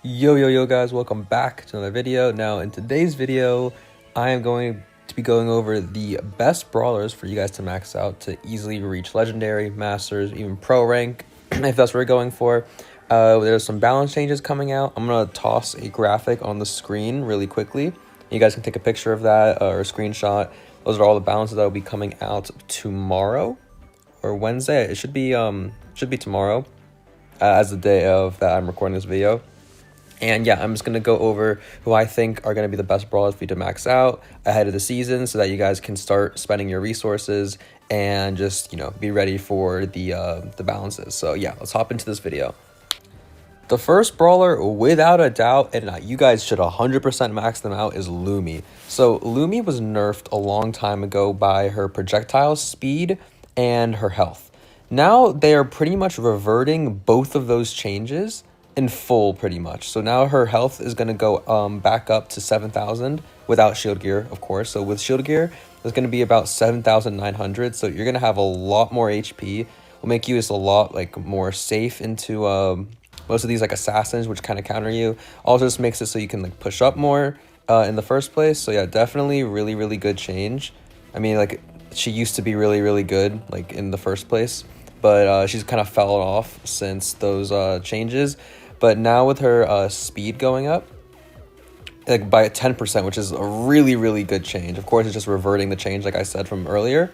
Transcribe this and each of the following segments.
Yo guys, welcome back to another video. Now in today's video I am going to be going over the best brawlers for you guys to max out to easily reach legendary, masters, even pro rank if that's what we're going for. There's some balance changes coming out. I'm gonna toss a graphic on the screen really quickly. You guys can take a picture of that or a screenshot. Those are all the balances that will be coming out tomorrow or Wednesday. It should be tomorrow as the day of that I'm recording this video. And yeah, I'm just going to go over who I think are going to be the best brawlers for you to max out ahead of the season so that you guys can start spending your resources and just, be ready for the balances. So yeah, let's hop into this video. The first brawler, without a doubt, and you guys should 100% max them out, is Lumi. So Lumi was nerfed a long time ago by her projectile speed and her health. Now they are pretty much reverting both of those changes in full, pretty much. So now her health is going to go back up to 7,000 without shield gear, of course. So with shield gear, it's going to be about 7,900. So you're going to have a lot more HP. Will make you just a lot more safe into most of these assassins, which kind of counter you. Also just makes it so you can push up more in the first place. So yeah, definitely really good change. I mean, she used to be really good in the first place, but she's kind of fell off since those changes. But now with her speed going up by 10%, which is a really good change. Of course, it's just reverting the change like I said from earlier.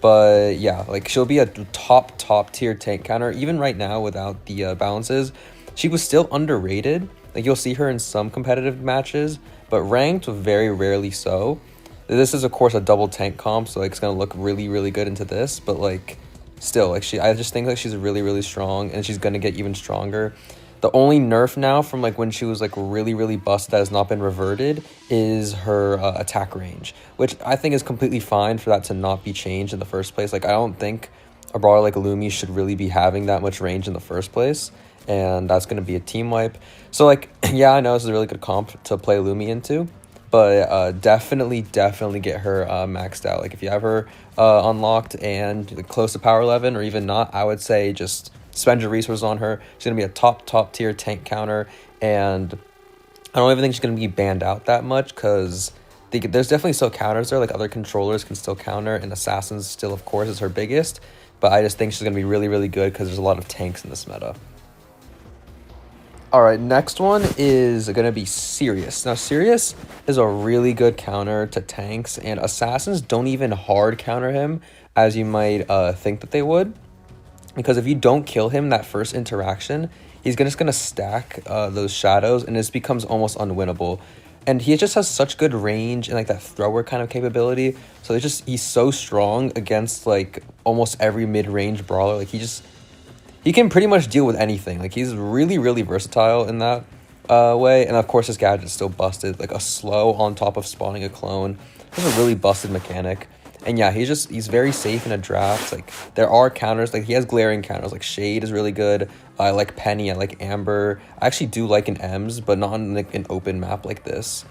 But yeah, she'll be a top tier tank counter. Even right now without the balances, she was still underrated. You'll see her in some competitive matches, but ranked very rarely so. This is of course a double tank comp, so it's gonna look really good into this. But still, I just think she's really strong, and she's gonna get even stronger. The only nerf now from when she was really busted that has not been reverted is her attack range, which I think is completely fine for that to not be changed in the first place. I don't think a brawler like Lumi should really be having that much range in the first place, and that's going to be a team wipe. So yeah, I know this is a really good comp to play Lumi into, but definitely get her maxed out. If you have her unlocked and close to power 11 or even not, I would say just spend your resources on her. She's gonna be a top tier tank counter, and I don't even think she's gonna be banned out that much because there's definitely still counters there. Other controllers can still counter, and assassins still of course is her biggest, but I just think she's gonna be really good because there's a lot of tanks in this meta. All right, next one is gonna be Sirius. Now Sirius is a really good counter to tanks, and assassins don't even hard counter him as you might think that they would. Because if you don't kill him that first interaction, he's just gonna stack those shadows, and it becomes almost unwinnable. And he just has such good range and that thrower kind of capability. So he's so strong against almost every mid-range brawler. He can pretty much deal with anything. He's really versatile in that way. And of course his gadget's still busted. A slow on top of spawning a clone. It's a really busted mechanic. And yeah, he's very safe in a draft. There are counters, he has glaring counters, Shade is really good. I like Penny, I like Amber. I actually do like an Ems, but not on an open map like this.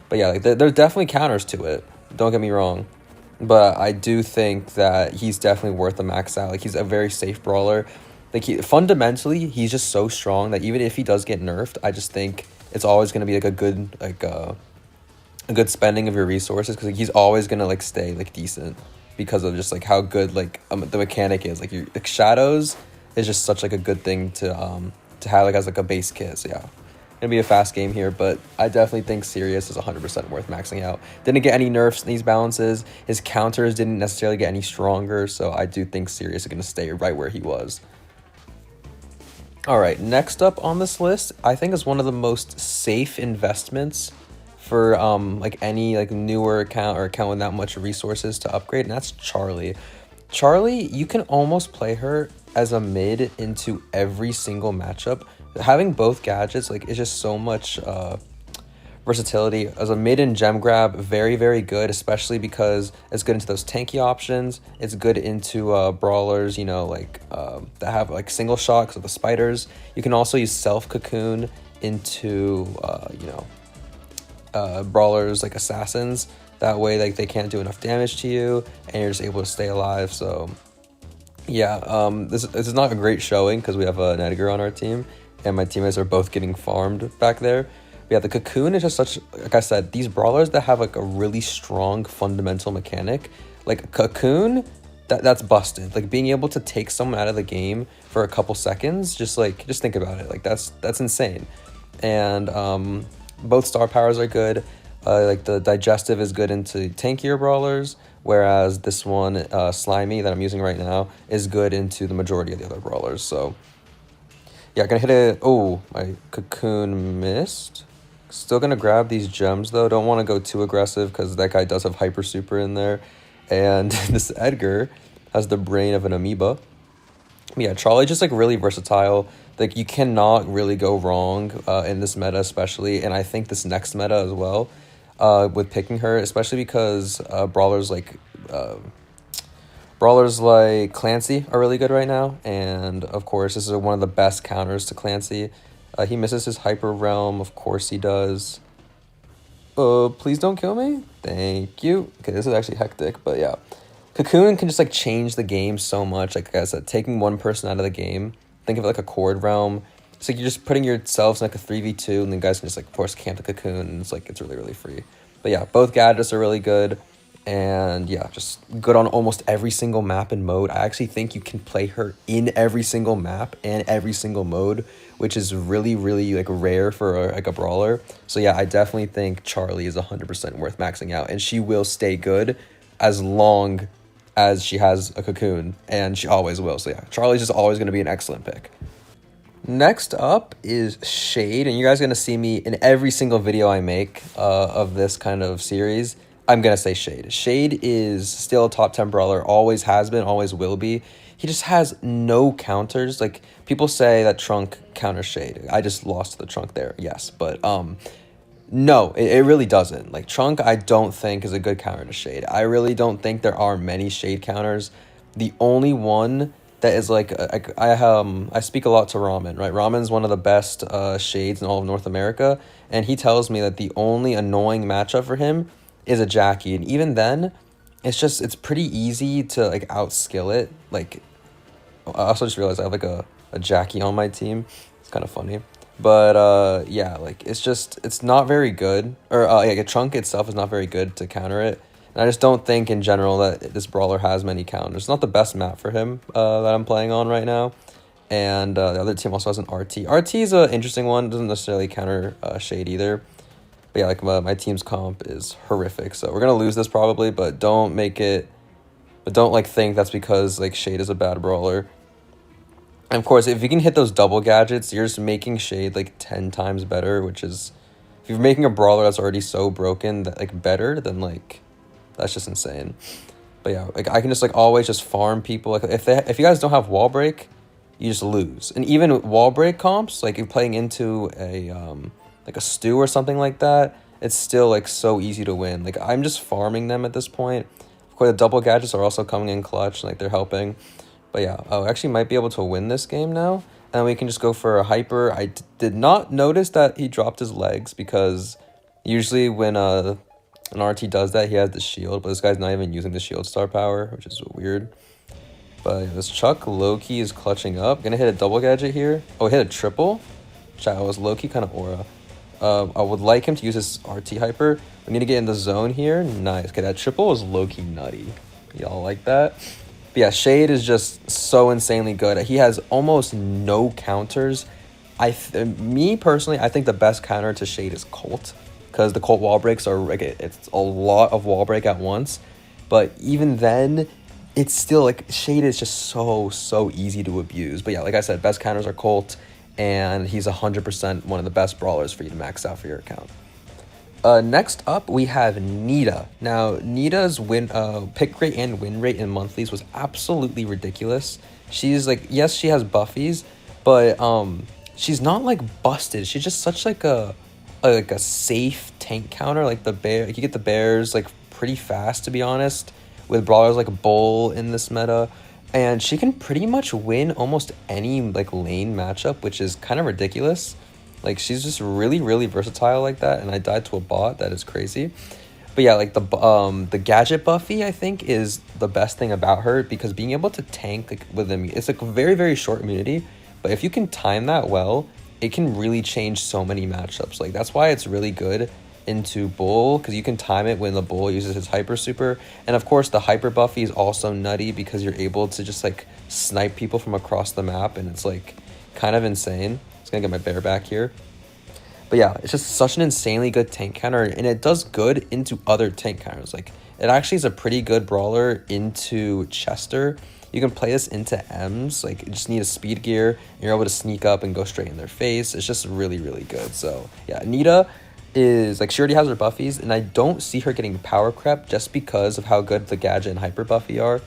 But yeah, there's definitely counters to it. Don't get me wrong. But I do think that he's definitely worth a max out. He's a very safe brawler. Fundamentally, he's just so strong that even if he does get nerfed, I just think it's always going to be a good spending of your resources, because he's always gonna stay decent because of just how good the mechanic is. Your shadows is just such a good thing to have as a base kit. So yeah, gonna be a fast game here, but I definitely think Sirius is 100% worth maxing out. Didn't get any nerfs in these balances. His counters didn't necessarily get any stronger, so I do think Sirius is gonna stay right where he was. All right, next up on this list, I think is one of the most safe investments for any newer account or account with that much resources to upgrade, and that's Charlie. Charlie, you can almost play her as a mid into every single matchup. Having both gadgets is just so much versatility. As a mid and gem grab, very good, especially because it's good into those tanky options. It's good into brawlers, that have single shot, so the spiders. You can also use self cocoon into brawlers assassins. That way they can't do enough damage to you, and you're just able to stay alive. So yeah, this is not a great showing because we have an Edgar on our team, and my teammates are both getting farmed back there. But yeah, the cocoon is just such, like I said, these brawlers that have like a really strong fundamental mechanic, like cocoon, that's busted. Like being able to take someone out of the game for a couple seconds, just think about it. Like that's insane. And both star powers are good. Like the digestive is good into tankier brawlers, whereas this one, slimy, that I'm using right now, is good into the majority of the other brawlers. So yeah, gonna hit it. Oh, my cocoon missed. Still gonna grab these gems though. Don't want to go too aggressive because that guy does have hyper super in there. And this Edgar has the brain of an amoeba. Yeah, Charlie's just like really versatile. Like you cannot really go wrong in this meta especially. And I think this next meta as well. With picking her, especially because brawlers like Clancy are really good right now, and of course this is one of the best counters to Clancy. He misses his hyper realm, of course he does. Please don't kill me, thank you. Okay, this is actually hectic, but yeah, cocoon can just like change the game so much. Like I said, taking one person out of the game, think of it like a chord realm. It's like you're just putting yourselves in like a 3v2, and then guys can just like force camp the cocoon, and it's really, really free. But yeah, both gadgets are really good, and yeah, just good on almost every single map and mode. I actually think you can play her in every single map and every single mode, which is really, really like rare for like a brawler. So yeah, I definitely think Charlie is 100% worth maxing out, and she will stay good as long as she has a cocoon, and she always will. So yeah, Charlie's just always going to be an excellent pick. Next up is Shade, and you guys are going to see me in every single video I make of this kind of series. I'm going to say Shade. Shade is still a top 10 brawler, always has been, always will be. He just has no counters. Like, people say that Trunk counters Shade. I just lost the Trunk there, yes. But, no, it really doesn't. Like, Trunk, I don't think is a good counter to Shade. I really don't think there are many Shade counters. The only one that is like, I speak a lot to Ramen, right? Ramen's one of the best Shades in all of North America, and he tells me that the only annoying matchup for him is a Jackie, and even then, it's pretty easy to like outskill it. Like, I also just realized I have like a Jackie on my team. It's kind of funny, but yeah, like it's not very good, or like a Trunk itself is not very good to counter it. And I just don't think in general that this brawler has many counters. It's not the best map for him that I'm playing on right now. And the other team also has an RT. RT is an interesting one. Doesn't necessarily counter Shade either. But yeah, like my team's comp is horrific. So we're going to lose this probably, but don't like think that's because like Shade is a bad brawler. And of course, if you can hit those double gadgets, you're just making Shade like 10 times better, which is, if you're making a brawler that's already so broken that like better, then like, that's just insane. But yeah, like I can just like always just farm people. Like if you guys don't have wall break, you just lose. And even wall break comps, like if you're playing into a like a stew or something like that, it's still like so easy to win. Like I'm just farming them at this point. Of course, the double gadgets are also coming in clutch, like they're helping. But yeah, I actually might be able to win this game now, and we can just go for a hyper. I did not notice that he dropped his legs, because usually when an RT does that, he has the shield, but this guy's not even using the shield star power, which is weird. But yeah, this Chuck low-key is clutching up. Gonna hit a double gadget here. Oh, hit a triple? Chat, was low-key kind of aura. I would like him to use his RT hyper. We need to get in the zone here. Nice. Okay, that triple was low-key nutty. Y'all like that? But yeah, Shade is just so insanely good. He has almost no counters. Me personally, I think the best counter to Shade is Colt, because the Colt wall breaks are like, it's a lot of wall break at once. But even then, it's still like Shade is just so easy to abuse. But yeah, like I said, best counters are Colt, and he's 100% one of the best brawlers for you to max out for your account. Next up, we have Nidita. Now, Nita's pick rate and win rate in monthlies was absolutely ridiculous. She's like, yes, she has buffies, but she's not like busted. She's just such like a safe tank counter. Like the bear, you get the bears like pretty fast, to be honest, with brawlers like Bull in this meta, and she can pretty much win almost any like lane matchup, which is kind of ridiculous. Like she's just really versatile like that, and I died to a bot. That is crazy. But yeah, like the gadget buffy, I think, is the best thing about her, because being able to tank like with them, it's like a very short immunity, but if you can time that well, it can really change so many matchups. Like, that's why it's really good into Bull, because you can time it when the Bull uses his Hyper Super. And of course, the Hyper Buffy is also nutty because you're able to just like snipe people from across the map, and it's like kind of insane. Just gonna get my bear back here. But yeah, it's just such an insanely good tank counter, and it does good into other tank counters. Like, it actually is a pretty good brawler into Chester. You can play this into M's. Like, you just need a speed gear, and you're able to sneak up and go straight in their face. It's just really, really good. So yeah, Nidita is like, she already has her buffies, and I don't see her getting power crept just because of how good the gadget and hyper buffy are.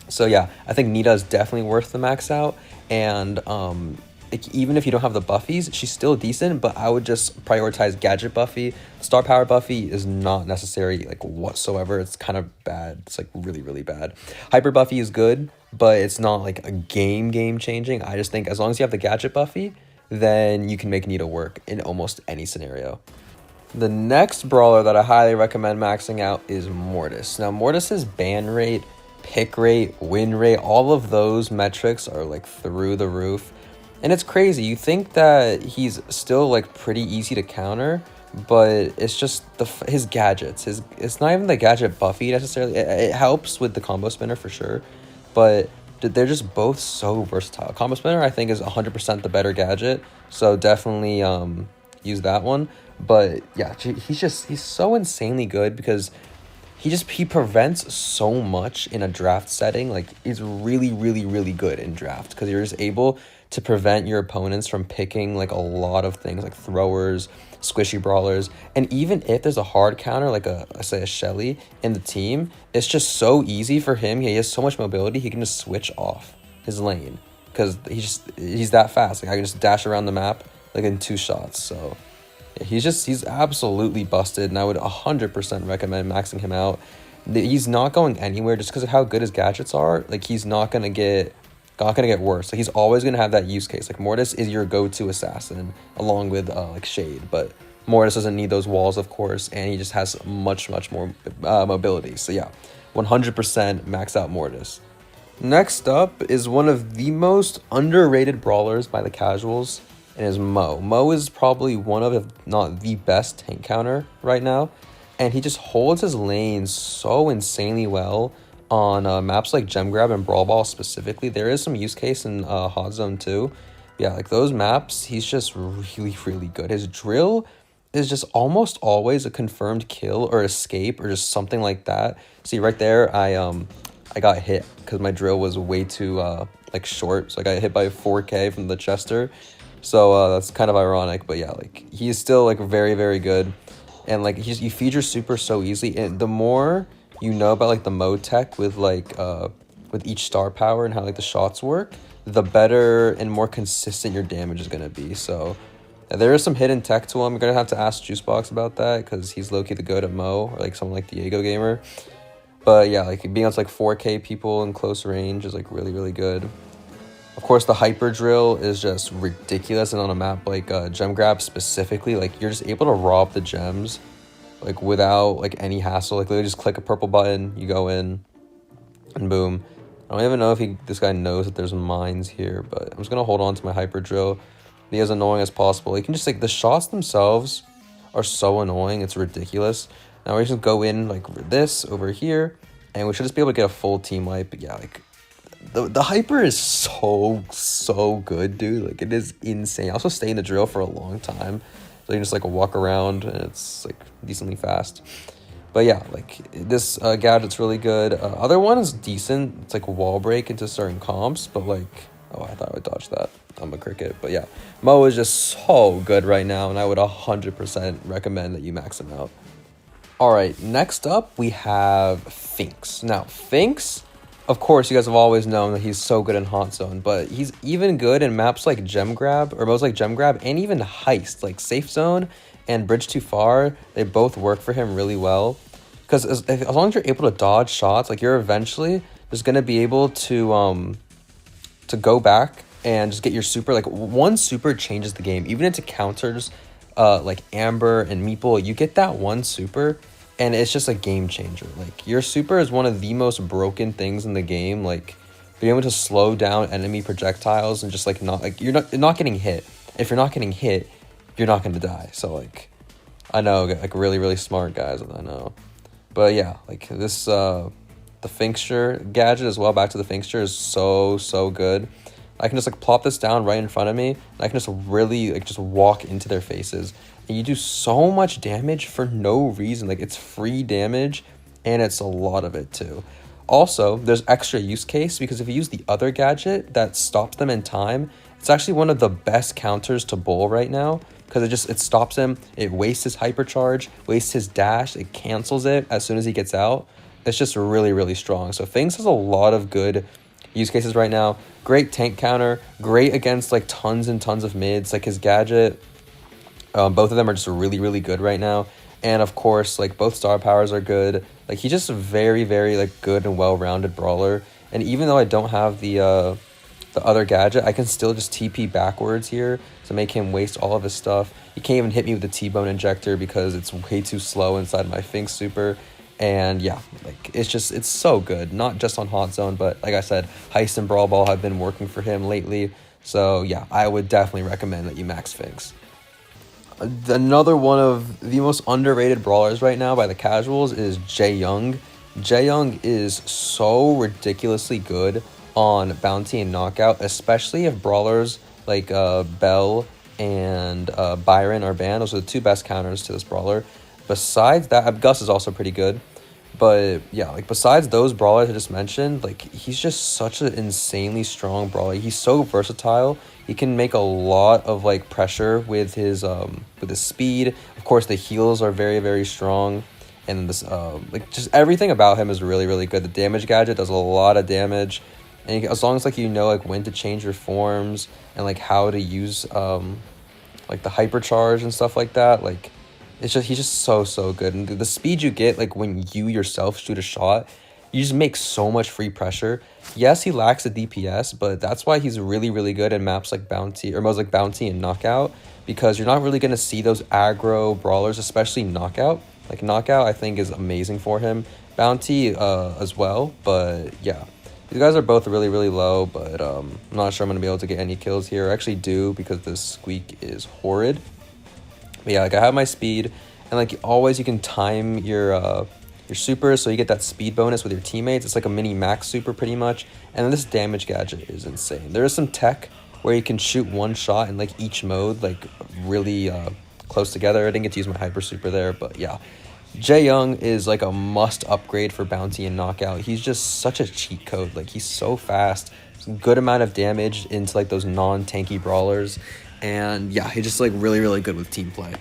So yeah, I think Nidita is definitely worth the max out, and like, even if you don't have the buffies, she's still decent, but I would just prioritize gadget buffy. Star power buffy is not necessary like whatsoever. It's kind of bad. It's like really, really bad. Hyper buffy is good, but it's not like a game changing. I just think as long as you have the gadget buffy, then you can make Nidita work in almost any scenario. The next brawler that I highly recommend maxing out is Mortise. Now, Mortise's ban rate, pick rate, win rate, all of those metrics are like through the roof. And it's crazy. You think that he's still like pretty easy to counter, but it's just his gadgets. It's not even the gadget buffy necessarily. It helps with the combo spinner for sure, but they're just both so versatile. Combo spinner I think is 100% the better gadget, so definitely use that one. But yeah, he's so insanely good because he prevents so much in a draft setting. Like, he's really, really, really good in draft because you're just able to prevent your opponents from picking like a lot of things like throwers, squishy brawlers, and even if there's a hard counter like say a Shelly in the team, it's just so easy for him. He has so much mobility, he can just switch off his lane because he's that fast. Like, I can just dash around the map like in 2 shots. So yeah, he's absolutely busted, and I would 100% recommend maxing him out. He's not going anywhere just because of how good his gadgets are. Like, he's not gonna get worse. Like, he's always gonna have that use case. Like, Mortise is your go-to assassin along with like Shade, but Mortise doesn't need those walls, of course, and he just has much more mobility. So yeah, 100% max out Mortise. Next up is one of the most underrated brawlers by the casuals, and is Mo. Mo is probably one of, if not the best tank counter right now, and he just holds his lanes so insanely well on maps like Gem Grab and Brawl Ball specifically. There is some use case in Hot Zone too. Yeah, like those maps, he's just really, really good. His drill is just almost always a confirmed kill or escape or just something like that. See right there, I got hit because my drill was way too like short, so I got hit by 4K from the Chester. So that's kind of ironic, but yeah, like he's still like very, very good, and like you feed your super so easily, and the more you know about like the mode tech with like with each star power and how like the shots work, the better and more consistent your damage is gonna be. So there is some hidden tech to him. You're gonna have to ask Juicebox about that because he's low-key the goat at Mo, or like someone like Diego Gamer. But yeah, like being able to like 4K people in close range is like really, really good. Of course, the hyper drill is just ridiculous, and on a map like Gem Grab specifically, like you're just able to rob the gems like without like any hassle. Like literally just click a purple button, you go in, and boom. I don't even know if this guy knows that there's mines here, but I'm just gonna hold on to my hyper drill. Be as annoying as possible. You can just like the shots themselves are so annoying, it's ridiculous. Now we just go in like this over here, and we should just be able to get a full team wipe. But yeah, like the hyper is so good, dude. Like it is insane. I also stay in the drill for a long time, so you can just like walk around and it's like decently fast. But yeah, like this gadget's really good. Other one is decent. It's like wall break into certain comps, but like, oh, I thought I would dodge that. I'm a cricket. But yeah, Mo is just so good right now, and I would 100% recommend that you max him out. All right, next up we have Finks. Now, Finks, of course, you guys have always known that he's so good in Hot Zone, but he's even good in maps like Gem Grab, or modes like Gem Grab, and even Heist, like Safe Zone and Bridge Too Far. They both work for him really well, because as long as you're able to dodge shots, like you're eventually just gonna be able to go back and just get your super. Like one super changes the game, even into counters like Amber and Meeple. You get that one super, and it's just a game changer. Like your super is one of the most broken things in the game. Like being able to slow down enemy projectiles and just like not like you're not getting hit, If you're not getting hit, you're not going to die. So, like, I know, like, really, really smart guys, I know. But, yeah, like, this, the Finksture gadget as well, back to the Finksture, is so good. I can just, like, plop this down right in front of me, and I can just really, like, just walk into their faces. And you do so much damage for no reason. Like, it's free damage, and it's a lot of it, too. Also, there's extra use case, because if you use the other gadget that stops them in time, it's actually one of the best counters to Bull right now, because it stops him, it wastes his hypercharge, wastes his dash, it cancels it as soon as he gets out. It's just really, really strong. So Finks has a lot of good use cases right now. Great tank counter, great against like tons and tons of mids. Like his gadget, both of them are just really, really good right now. And of course, like both star powers are good. Like he's just a very, very like good and well-rounded brawler. And even though I don't have the other gadget, I can still just TP backwards here to make him waste all of his stuff. He can't even hit me with the T-bone injector because it's way too slow inside my Finks super. And yeah, like it's so good. Not just on Hot Zone, but like I said, Heist and Brawl Ball have been working for him lately. So yeah, I would definitely recommend that you max Finks. Another one of the most underrated brawlers right now by the casuals is Jaeyoung. Jaeyoung is so ridiculously good on Bounty and Knockout, especially if brawlers like Bell and Byron are banned. Those are the two best counters to this brawler. Besides that, Gus is also pretty good. But yeah, like besides those brawlers I just mentioned, like he's just such an insanely strong brawler. He's so versatile. He can make a lot of like pressure with his speed. Of course, the heals are very, very strong. And this like just everything about him is really, really good. The damage gadget does a lot of damage. And as long as like you know like when to change your forms and like how to use like the hypercharge and stuff like that, like he's just so good. And the speed you get like when you yourself shoot a shot, you just make so much free pressure. Yes, he lacks a DPS, but that's why he's really, really good in maps like Bounty or modes like Bounty and Knockout, because you're not really going to see those aggro brawlers, especially Knockout. Like Knockout I think is amazing for him. Bounty as well, but yeah. These guys are both really, really low, but I'm not sure I'm going to be able to get any kills here. I actually do, because this squeak is horrid. But yeah, like I have my speed, and like always you can time your super, so you get that speed bonus with your teammates. It's like a mini max super pretty much. And then this damage gadget is insane. There is some tech where you can shoot one shot in like each mode, like really close together. I didn't get to use my hyper super there, but yeah. Jaeyoung is like a must upgrade for Bounty and Knockout. He's just such a cheat code. Like he's so fast, good amount of damage into like those non-tanky brawlers. And yeah, he's just like really, really good with team play.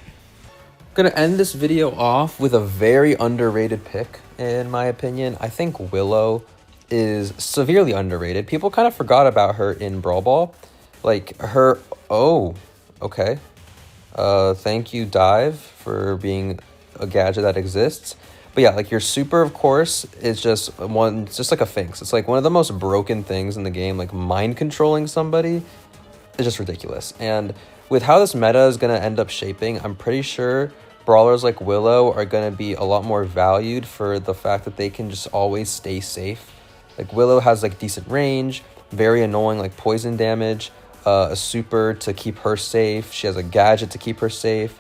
Gonna end this video off with a very underrated pick, in my opinion. I think Willow is severely underrated. People kind of forgot about her in Brawl Ball. Like her, oh, okay. Thank you, Dive, for being a gadget that exists. But yeah, like your super, of course, is just it's just like a Finks. It's like one of the most broken things in the game. Like mind controlling somebody is just ridiculous. And with how this meta is going to end up shaping, I'm pretty sure brawlers like Willow are going to be a lot more valued for the fact that they can just always stay safe. Like Willow has like decent range, very annoying like poison damage, a super to keep her safe. She has a gadget to keep her safe.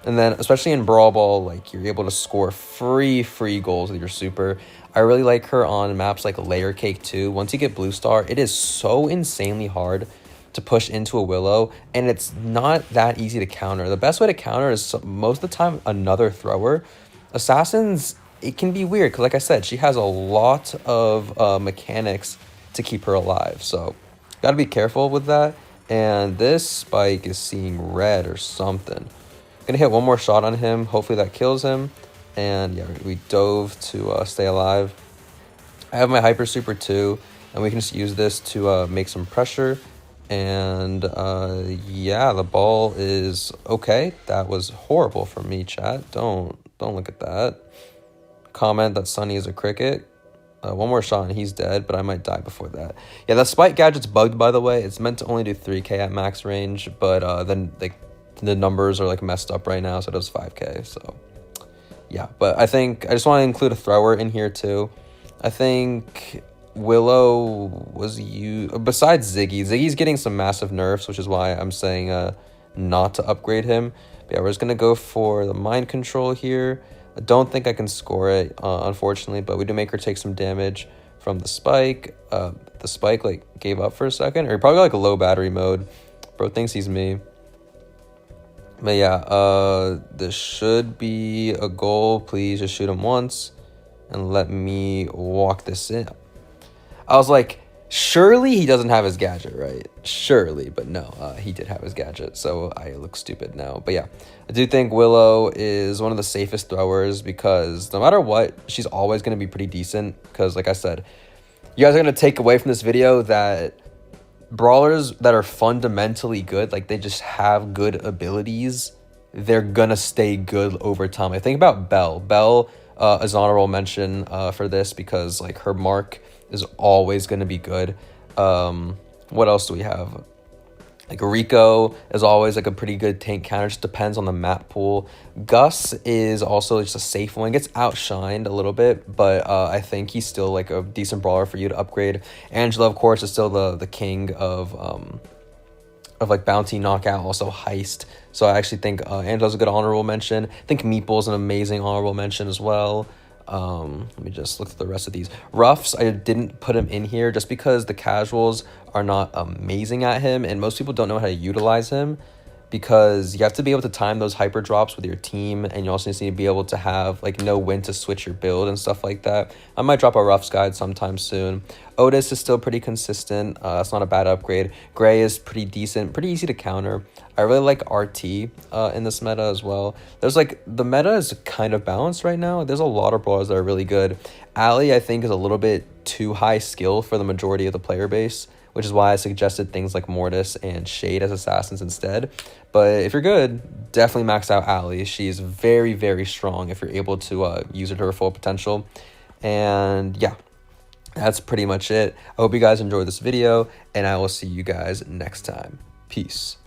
And then, especially in Brawl Ball, like you're able to score free goals with your super. I really like her on maps like Layer Cake 2. Once you get Blue Star, it is so insanely hard to push into a Willow, and it's not that easy to counter. The best way to counter is most of the time another thrower. Assassins, it can be weird, because like I said, she has a lot of mechanics to keep her alive. So, gotta be careful with that. And this Spike is seeing red or something. Gonna hit one more shot on him. Hopefully that kills him. And yeah, we dove to stay alive. I have my hyper super too, and we can just use this to make some pressure. And yeah, the ball is okay. That was horrible from me, chat. Don't look at that. Comment that Sunny is a cricket. One more shot and he's dead, but I might die before that. Yeah, that Spike gadget's bugged, by the way. It's meant to only do 3k at max range, but then like the numbers are like messed up right now, so it does 5k. So yeah, but I think I just want to include a thrower in here too. I think Willow was besides Ziggy's getting some massive nerfs, which is why I'm saying not to upgrade him. But yeah, we're just going to go for the mind control here. I don't think I can score it, unfortunately, but we do make her take some damage from the spike. The spike like gave up for a second, or he probably got like a low battery mode. Bro thinks he's me. But yeah, this should be a goal. Please just shoot him once and let me walk this in. I was like, surely he doesn't have his gadget, right? Surely, but no, he did have his gadget, so I look stupid now. But yeah, I do think Willow is one of the safest throwers because no matter what, she's always going to be pretty decent because, like I said, you guys are going to take away from this video that brawlers that are fundamentally good, like they just have good abilities, they're gonna stay good over time. I think about Belle. Belle is an honorable mention for this because like her mark is always gonna be good. What else do we have? Like Rico is always like a pretty good tank counter. Just depends on the map pool. Gus is also just a safe one. Gets outshined a little bit, but I think he's still like a decent brawler for you to upgrade. Angela, of course, is still the king of like bounty, knockout, also heist. So I actually think Angela's a good honorable mention. I think Meeple's an amazing honorable mention as well. Let me just look at the rest of these. Ruffs, I didn't put him in here just because the casuals are not amazing at him, and most people don't know how to utilize him because you have to be able to time those hyper drops with your team, and you also need to be able to have like know when to switch your build and stuff like that. I might drop a Ruffs guide sometime soon. Otis is still pretty consistent. That's not a bad upgrade. Gray is pretty decent, pretty easy to counter. I really like RT in this meta as well. There's like, the meta is kind of balanced right now. There's a lot of brawlers that are really good. Ali, I think, is a little bit too high skill for the majority of the player base, which is why I suggested things like Mortise and Shade as assassins instead. But if you're good, definitely max out Ali. She's very, very strong if you're able to use her to her full potential. And yeah, that's pretty much it. I hope you guys enjoyed this video, and I will see you guys next time. Peace.